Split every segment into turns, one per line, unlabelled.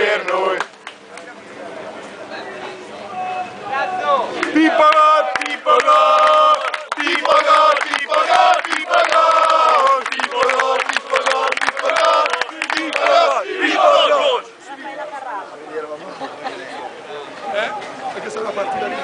per noi. Tipo gol, tipo gol, tipo gol, tipo gol, tipo gol, tipo gol, tipo gol, tipo gol, tipo gol, tipo gol.
Perché se la partita lì.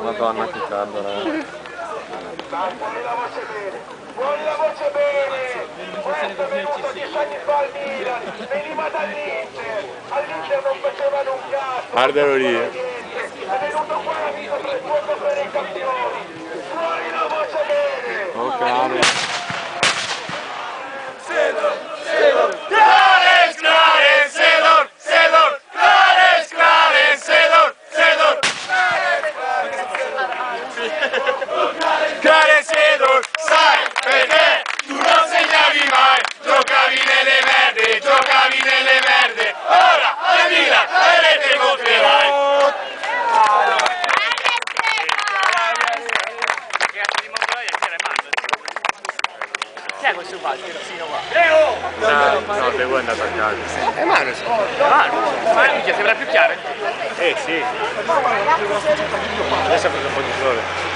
Madonna che caldo,
Muovi la voce bene, muovi la voce bene, questo minuto di fa al Milan, veniva dall'Inter, all'Inter non facevano un cazzo,
guardalo lì.
è venuto qua e ha visto che il fuoco per i campioni, muovi la voce bene!
oh cane.
Chi è questo qua, il terzino qua?
No, devo andare a casa.
È mano,
Ma minchia, sembra più chiaro?
Sì. Adesso ha preso un po' di sole.